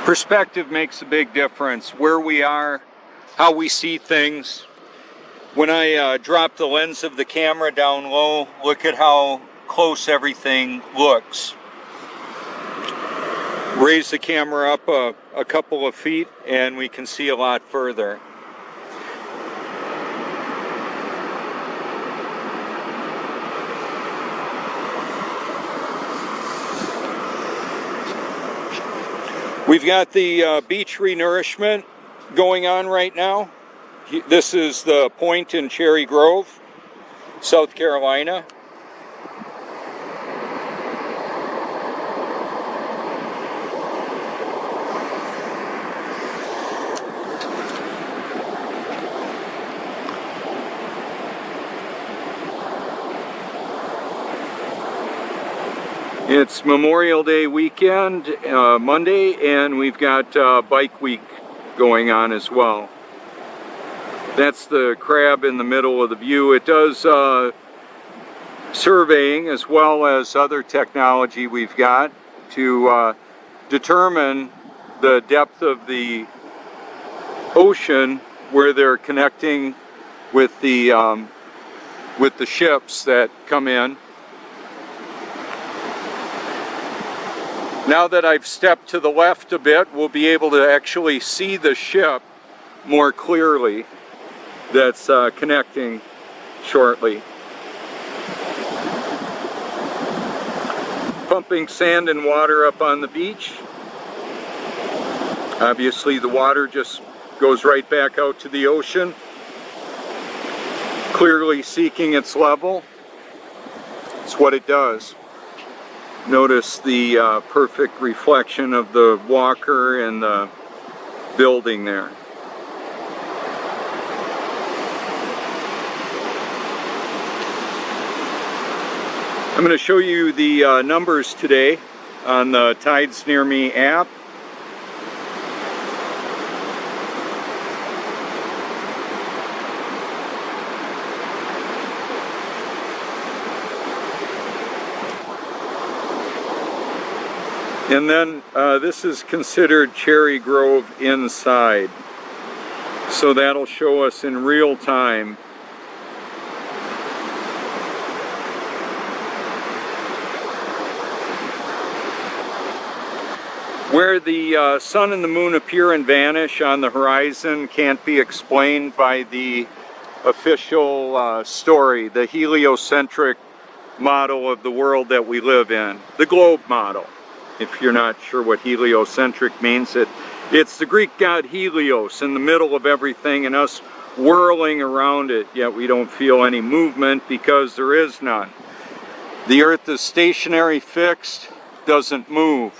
Perspective makes a big difference. Where we are, how we see things. When I drop the lens of the camera down low, look at how close everything looks. Raise the camera up a couple of feet and we can see a lot further. We've got the beach renourishment going on right now. This is the point in Cherry Grove, South Carolina. It's Memorial Day weekend, Monday, and we've got Bike Week going on as well. That's the crab in the middle of the view. It does surveying as well as other technology we've got to determine the depth of the ocean where they're connecting with the ships that come in. Now that I've stepped to the left a bit, we'll be able to actually see the ship more clearly that's connecting shortly. Pumping sand and water up on the beach. Obviously the water just goes right back out to the ocean, clearly seeking its level. It's what it does. Notice the perfect reflection of the walker and the building there. I'm going to show you the numbers today on the Tides Near Me app. And then this is considered Cherry Grove inside. So that'll show us in real time where the sun and the moon appear and vanish on the horizon can't be explained by the official story, the heliocentric model of the world that we live in, the globe model. If you're not sure what heliocentric means, it's the Greek god Helios in the middle of everything and us whirling around it, yet we don't feel any movement because there is none. The earth is stationary, fixed, doesn't move.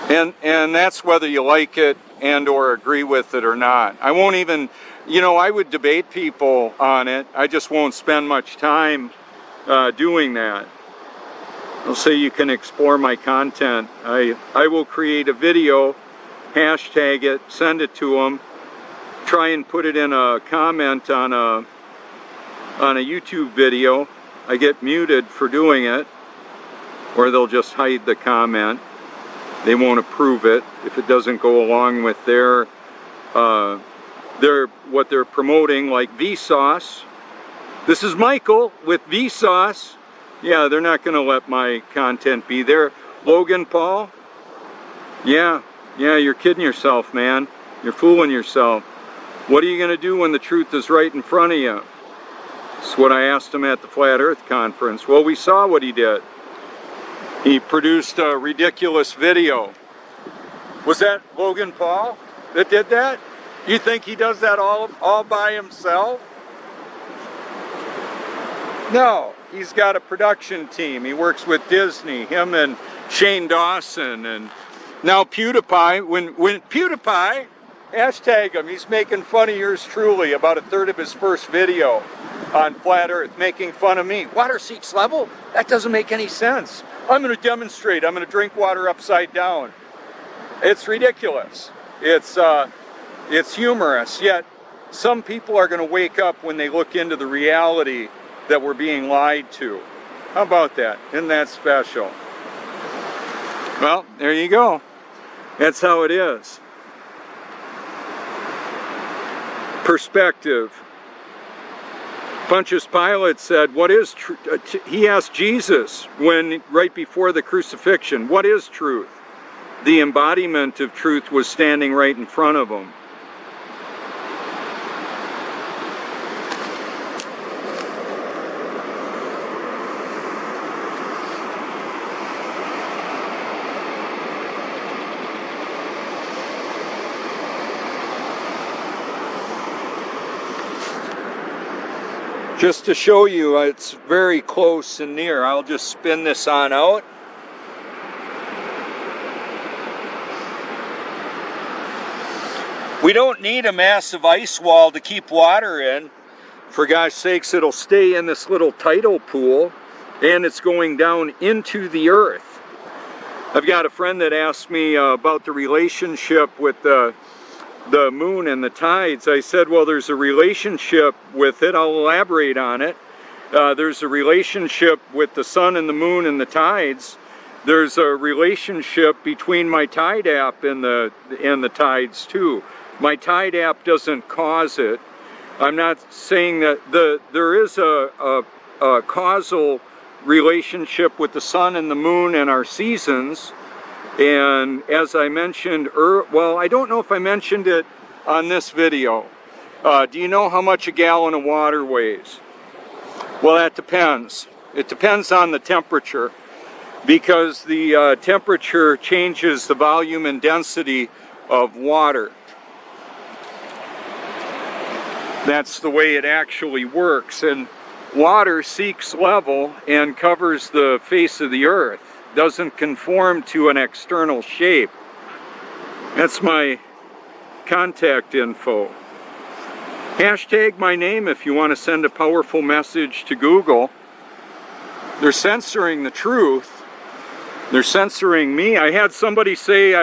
And that's whether you like it and or agree with it or not. I won't even, I would debate people on it. I just won't spend much time doing that. I'll say you can explore my content. I will create a video, hashtag it, send it to them, try and put it in a comment on a YouTube video. I get muted for doing it, or they'll just hide the comment. They won't approve it if it doesn't go along with their what they're promoting, like Vsauce. This is Michael with Vsauce. Yeah, they're not going to let my content be there. Logan Paul? Yeah, you're kidding yourself, man. You're fooling yourself. What are you going to do when the truth is right in front of you? That's what I asked him at the Flat Earth Conference. Well, we saw what he did. He produced a ridiculous video. Was that Logan Paul that did that? You think he does that all by himself? No. He's got a production team. He works with Disney, him and Shane Dawson, and now PewDiePie. When PewDiePie, hashtag him, he's making fun of yours truly about a third of his first video on Flat Earth, making fun of me. Water seeks level? That doesn't make any sense. I'm going to demonstrate. I'm going to drink water upside down. It's ridiculous. It's humorous, yet some people are going to wake up when they look into the reality that we're being lied to. How about that? Isn't that special? Well, there you go. That's how it is. Perspective. Pontius Pilate said, what is truth? He asked Jesus right before the crucifixion, what is truth? The embodiment of truth was standing right in front of him. Just to show you, it's very close and near. I'll just spin this on out. We don't need a massive ice wall to keep water in. For gosh sakes, it'll stay in this little tidal pool, and it's going down into the earth. I've got a friend that asked me about the relationship with the moon and the tides. I said, well, there's a relationship with it. I'll elaborate on it. There's a relationship with the sun and the moon and the tides. There's a relationship between my tide app and the tides too. My tide app doesn't cause it. I'm not saying that there is a causal relationship with the sun and the moon and our seasons. And as I mentioned, well, I don't know if I mentioned it on this video. Do you know how much a gallon of water weighs? Well, that depends. It depends on the temperature, because the temperature changes the volume and density of water. That's the way it actually works. And water seeks level and covers the face of the earth. Doesn't conform to an external shape. That's my contact info. Hashtag my name if you want to send a powerful message to Google. They're censoring the truth. They're censoring me. I had somebody say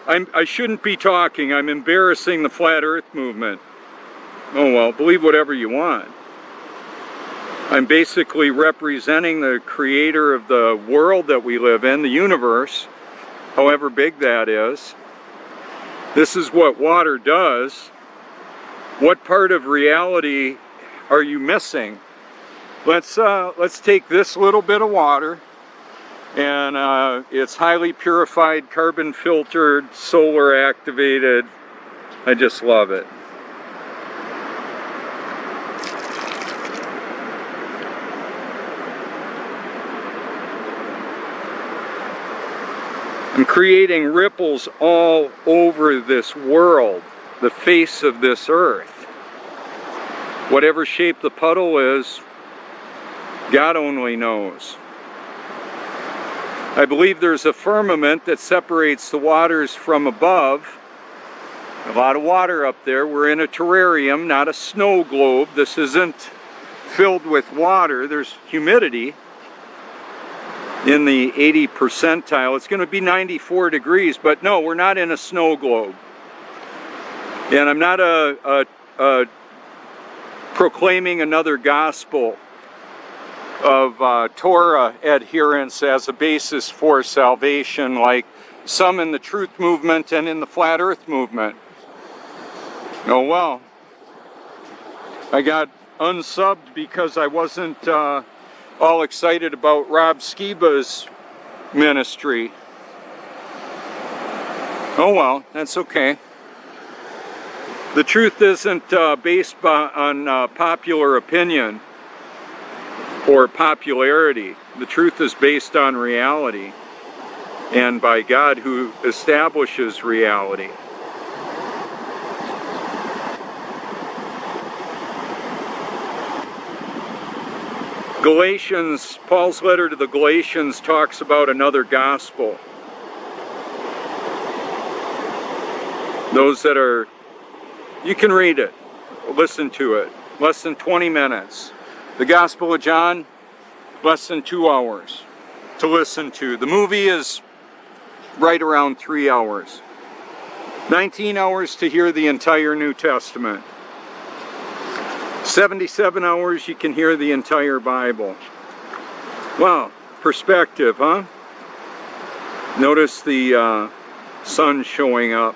I shouldn't be talking. I'm embarrassing the flat earth movement. Oh well, believe whatever you want. I'm basically representing the creator of the world that we live in, the universe, however big that is. This is what water does. What part of reality are you missing? Let's take this little bit of water, and it's highly purified, carbon filtered, solar activated. I just love it. I'm creating ripples all over this world, the face of this earth. Whatever shape the puddle is, God only knows. I believe there's a firmament that separates the waters from above. A lot of water up there. We're in a terrarium, not a snow globe. This isn't filled with water. There's humidity in the 80 percentile. It's going to be 94 degrees, but no, we're not in a snow globe. And I'm not proclaiming another gospel of Torah adherence as a basis for salvation, like some in the truth movement and in the flat earth movement. Oh well, I got unsubbed because I wasn't all excited about Rob Skiba's ministry. Oh well, that's okay. The truth isn't based on popular opinion or popularity. The truth is based on reality, and by God who establishes reality. Galatians, Paul's letter to the Galatians talks about another gospel. Those that are, you can read it, listen to it, less than 20 minutes. The Gospel of John, less than 2 hours to listen to. The movie is right around 3 hours. 19 hours to hear the entire New Testament. 77 hours you can hear the entire Bible. Wow, perspective, huh? Notice the sun showing up.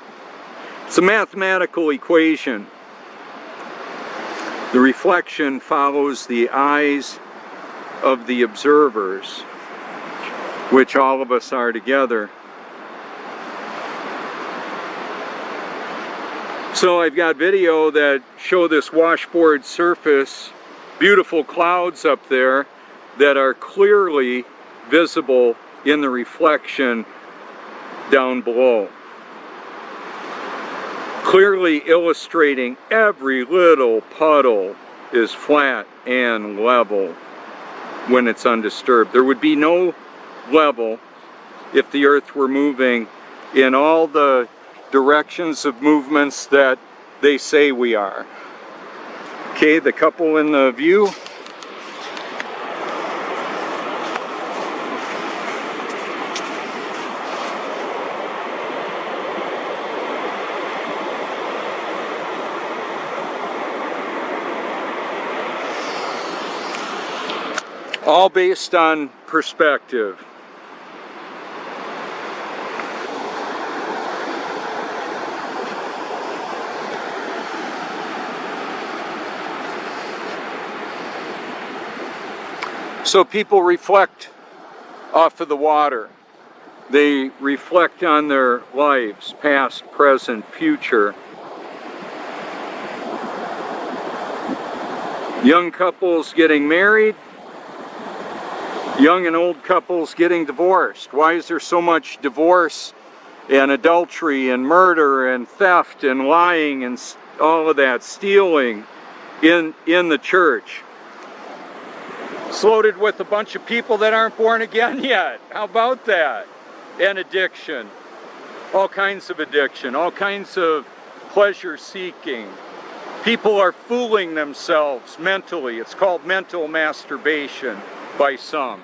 It's a mathematical equation. The reflection follows the eyes of the observers, which all of us are together. So I've got video that show this washboard surface, beautiful clouds up there that are clearly visible in the reflection down below. Clearly illustrating every little puddle is flat and level when it's undisturbed. There would be no level if the earth were moving in all the directions of movements that they say we are. Okay, the couple in the view. All based on perspective. So people reflect off of the water. They reflect on their lives, past, present, future. Young couples getting married, young and old couples getting divorced. Why is there so much divorce and adultery and murder and theft and lying and all of that, stealing in the church? It's loaded with a bunch of people that aren't born again yet. How about that? And addiction. All kinds of addiction, all kinds of pleasure seeking. People are fooling themselves mentally. It's called mental masturbation by some.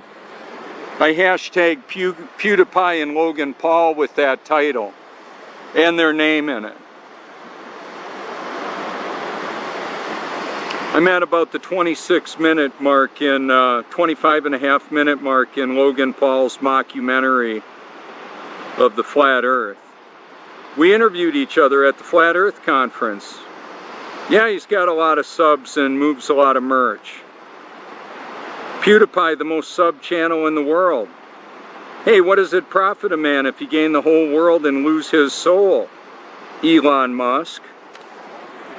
I hashtag PewDiePie and Logan Paul with that title and their name in it. I'm at about the 26-minute mark in 25.5-minute mark in Logan Paul's mockumentary of the Flat Earth. We interviewed each other at the Flat Earth Conference. Yeah, he's got a lot of subs and moves a lot of merch. PewDiePie, the most sub channel in the world. Hey, what does it profit a man if he gain the whole world and lose his soul? Elon Musk,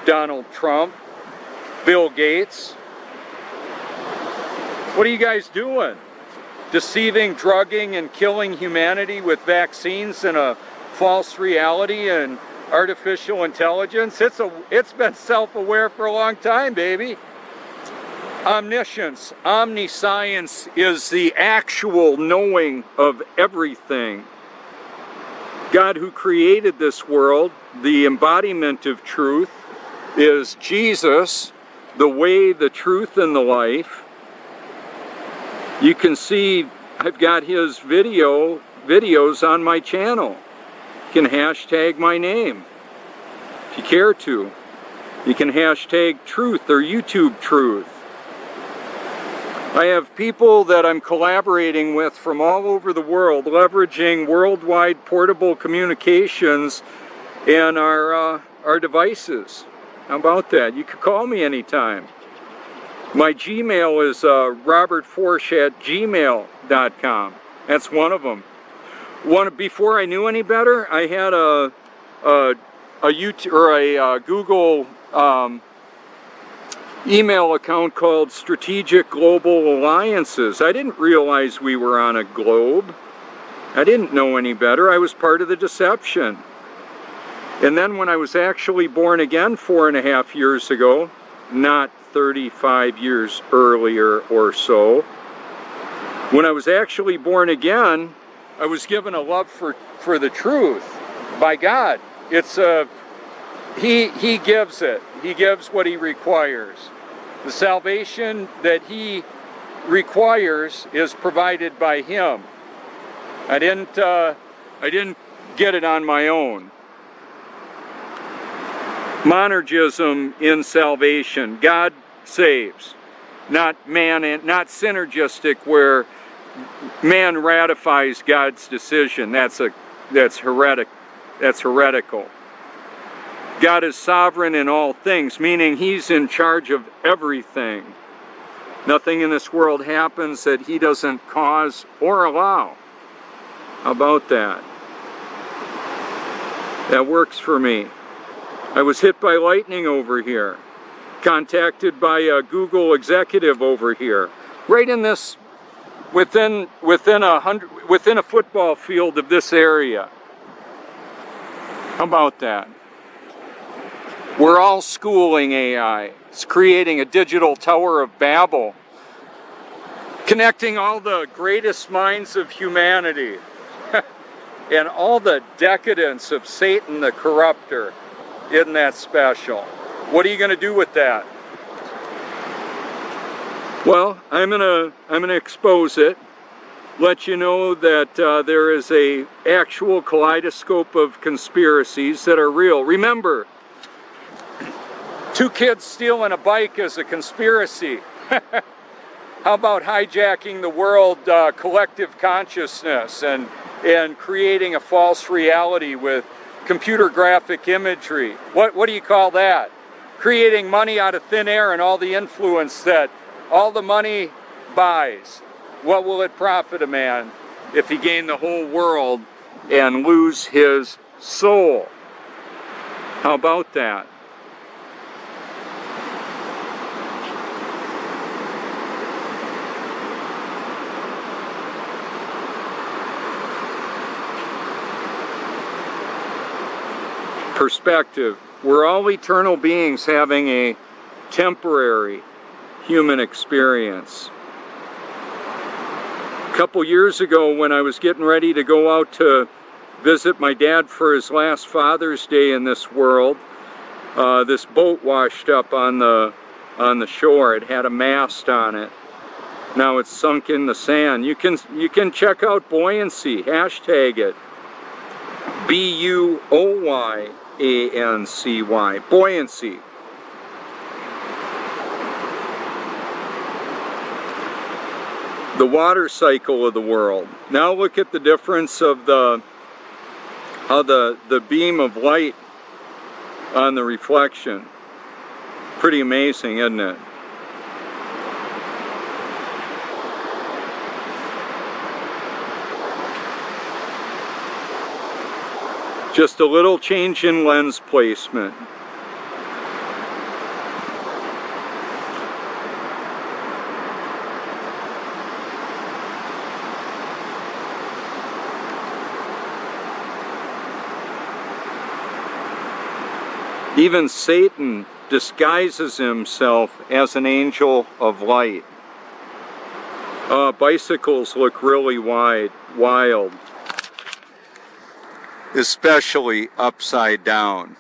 Donald Trump, Bill Gates. What are you guys doing? Deceiving, drugging, and killing humanity with vaccines and a false reality and artificial intelligence? It's been self-aware for a long time, baby. Omniscience, omniscience is the actual knowing of everything. God, who created this world, the embodiment of truth, is Jesus, the way, the truth, and the life. You can see I've got his videos on my channel. You can hashtag my name if you care to. You can hashtag truth or YouTube truth. I have people that I'm collaborating with from all over the world, leveraging worldwide portable communications and our devices. How about that? You could call me anytime. My Gmail is robertforsch@gmail.com. That's one of them. Before I knew any better, I had a YouTube or a Google email account called Strategic Global Alliances. I didn't realize we were on a globe. I didn't know any better. I was part of the deception. And then when I was actually born again 4.5 years ago, not 35 years earlier or so, when I was actually born again, I was given a love for the truth by God. It's He gives it. He gives what He requires. The salvation that He requires is provided by Him. I didn't get it on my own. Monergism in salvation. God saves, not man, and not synergistic where man ratifies God's decision. That's heretic That's heretical. God is sovereign in all things, meaning He's in charge of everything. Nothing in this world happens that He doesn't cause or allow. How about that? That works for me. I was hit by lightning over here. Contacted by a Google executive over here. Right in this, within a football field of this area. How about that? We're all schooling AI. It's creating a digital Tower of Babel, connecting all the greatest minds of humanity and all the decadence of Satan the corrupter. Isn't that special? What are you going to do with that? Well, I'm gonna expose it. Let you know that there is a actual kaleidoscope of conspiracies that are real. Remember, 2 kids stealing a bike is a conspiracy. How about hijacking the world collective consciousness and creating a false reality with computer graphic imagery? What do you call that? Creating money out of thin air and all the influence that all the money buys. What will it profit a man if he gain the whole world and lose his soul? How about that? Perspective. We're all eternal beings having a temporary human experience. A couple years ago, when I was getting ready to go out to visit my dad for his last Father's Day in this world, this boat washed up on the shore. It had a mast on it. Now it's sunk in the sand. You can check out buoyancy. Hashtag it. B-U-O-Y-A-N-C-Y. Buoyancy. The water cycle of the world. Now look at the difference of how the beam of light on the reflection. Pretty amazing, isn't it? Just a little change in lens placement. Even Satan disguises himself as an angel of light. Bicycles look really wild. Especially upside down.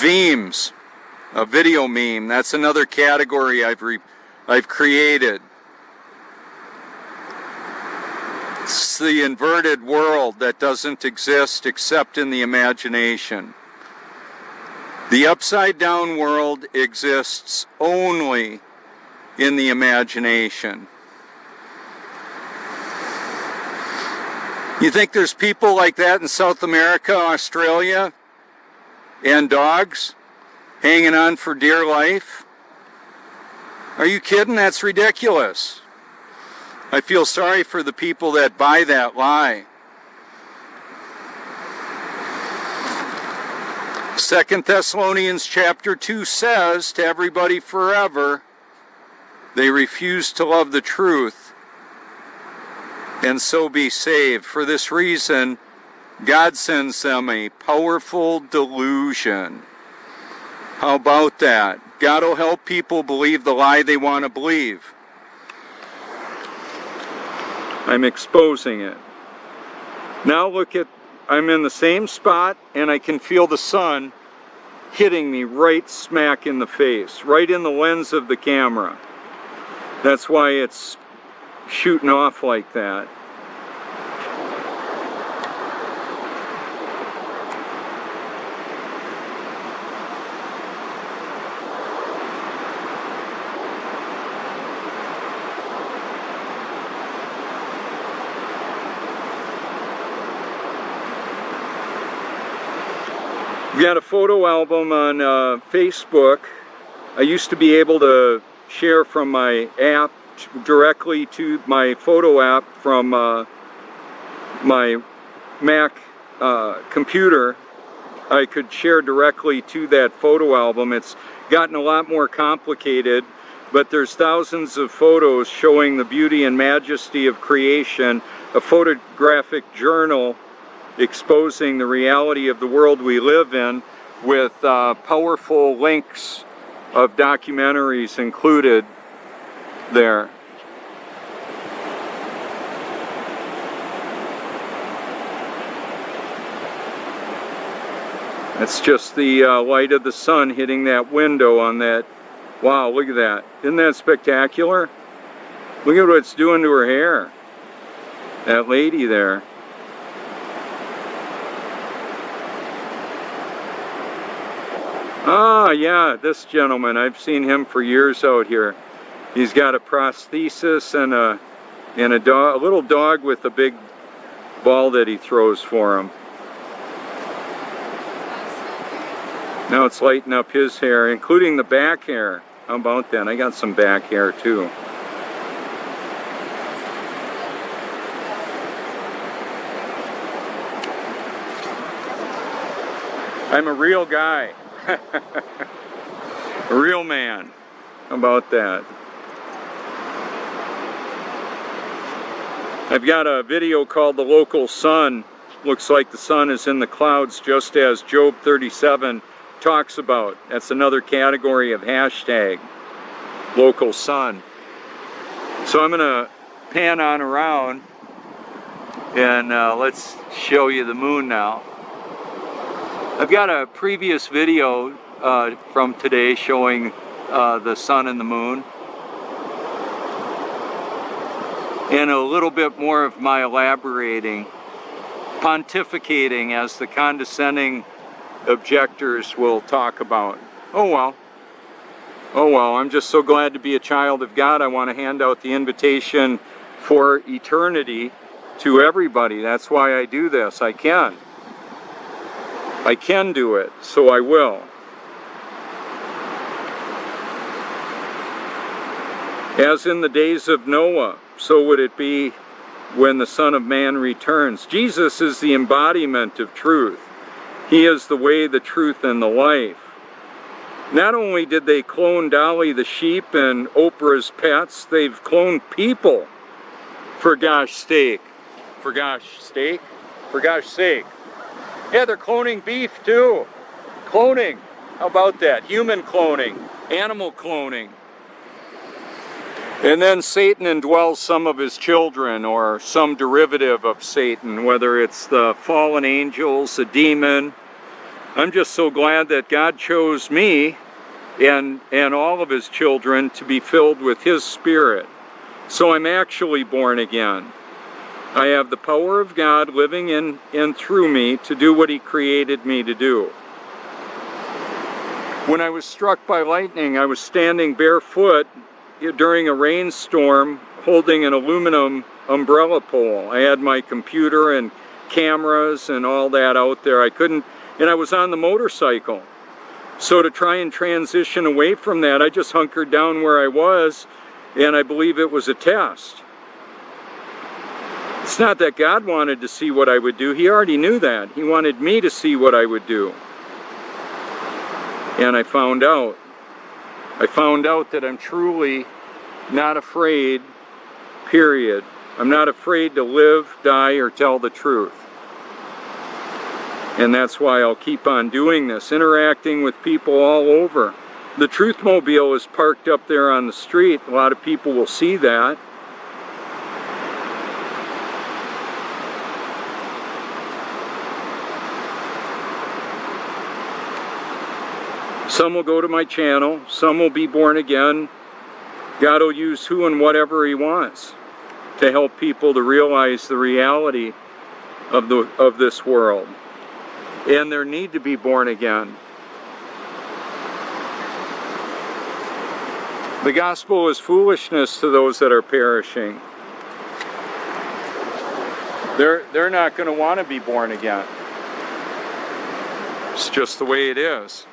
Memes, a video meme, that's another category I've created. It's the inverted world that doesn't exist except in the imagination. The upside down world exists only in the imagination. You think there's people like that in South America, Australia, and dogs hanging on for dear life? Are you kidding? That's ridiculous. I feel sorry for the people that buy that lie. 2 Thessalonians chapter 2 says to everybody forever, they refuse to love the truth and so be saved. For this reason, God sends them a powerful delusion. How about that? God will help people believe the lie they want to believe. I'm exposing it. Now look at, I'm in the same spot and I can feel the sun hitting me right smack in the face, right in the lens of the camera. That's why it's shooting off like that. We got a photo album on Facebook. I used to be able to share from my app directly to my photo app from my Mac computer. I could share directly to that photo album. It's gotten a lot more complicated, but there's thousands of photos showing the beauty and majesty of creation, a photographic journal exposing the reality of the world we live in, with powerful links of documentaries included there. That's just the light of the sun hitting that window on that. Wow, look at that. Isn't that spectacular? Look at what it's doing to her hair. That lady there. Ah, yeah, this gentleman. I've seen him for years out here. He's got a prosthesis and a little dog with a big ball that he throws for him. Now it's lighting up his hair, including the back hair. How about that? I got some back hair too. I'm a real guy. A real man. How about that? I've got a video called The Local Sun. Looks like the sun is in the clouds, just as Job 37 talks about. That's another category of hashtag, local sun. So I'm going to pan on around and let's show you the moon now. I've got a previous video from today showing the sun and the moon, and a little bit more of my elaborating, pontificating, as the condescending objectors will talk about. Oh well. Oh well, I'm just so glad to be a child of God. I want to hand out the invitation for eternity to everybody. That's why I do this. I can do it, so I will. As in the days of Noah, so would it be when the Son of Man returns. Jesus is the embodiment of truth. He is the way, the truth, and the life. Not only did they clone Dolly the sheep and Oprah's pets, they've cloned people. For gosh sake. For gosh sake? For gosh sake. Yeah, they're cloning beef too. Cloning. How about that? Human cloning. Animal cloning. And then Satan indwells some of his children, or some derivative of Satan, whether it's the fallen angels, a demon. I'm just so glad that God chose me and all of his children to be filled with his Spirit. So I'm actually born again. I have the power of God living in and through me to do what he created me to do. When I was struck by lightning, I was standing barefoot during a rainstorm holding an aluminum umbrella pole. I had my computer and cameras and all that out there. And I was on the motorcycle. So to try and transition away from that, I just hunkered down where I was, and I believe it was a test. It's not that God wanted to see what I would do. He already knew that. He wanted me to see what I would do. And I found out. I found out that I'm truly not afraid, period. I'm not afraid to live, die, or tell the truth. And that's why I'll keep on doing this, interacting with people all over. The Truthmobile is parked up there on the street. A lot of people will see that. Some will go to my channel, some will be born again. God will use who and whatever he wants to help people to realize the reality of this world and their need to be born again. The gospel is foolishness to those that are perishing. They're not going to want to be born again. It's just the way it is.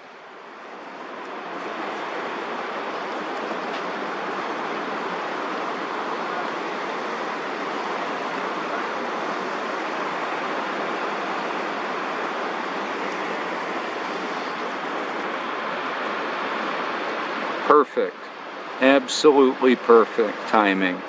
Perfect. Absolutely perfect timing.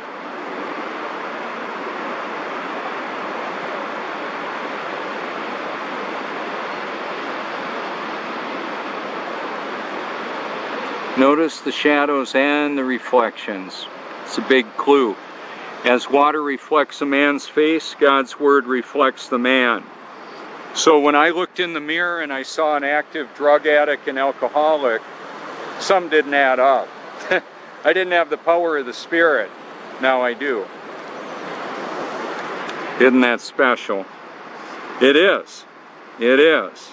Notice the shadows and the reflections. It's a big clue. As water reflects a man's face, God's word reflects the man. So when I looked in the mirror and I saw an active drug addict and alcoholic, some didn't add up. I didn't have the power of the Spirit. Now I do. Isn't that special? It is. It is.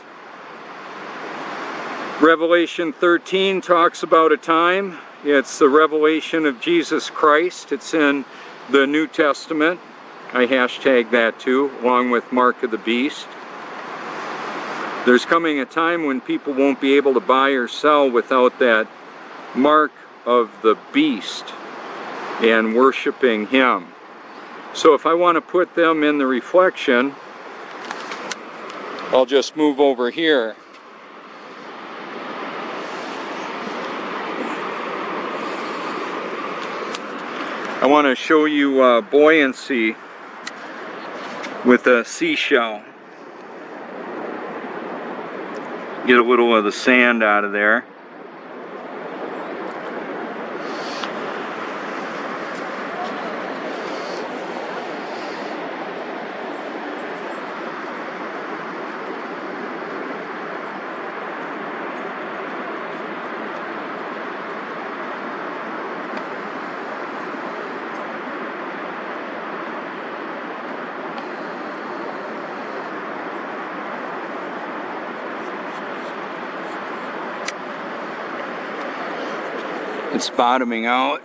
Revelation 13 talks about a time. It's the revelation of Jesus Christ. It's in the New Testament. I hashtag that too, along with Mark of the Beast. There's coming a time when people won't be able to buy or sell without that mark of the beast and worshiping him. So if I want to put them in the reflection, I'll just move over here. I want to show you buoyancy with a seashell. Get a little of the sand out of there. It's bottoming out.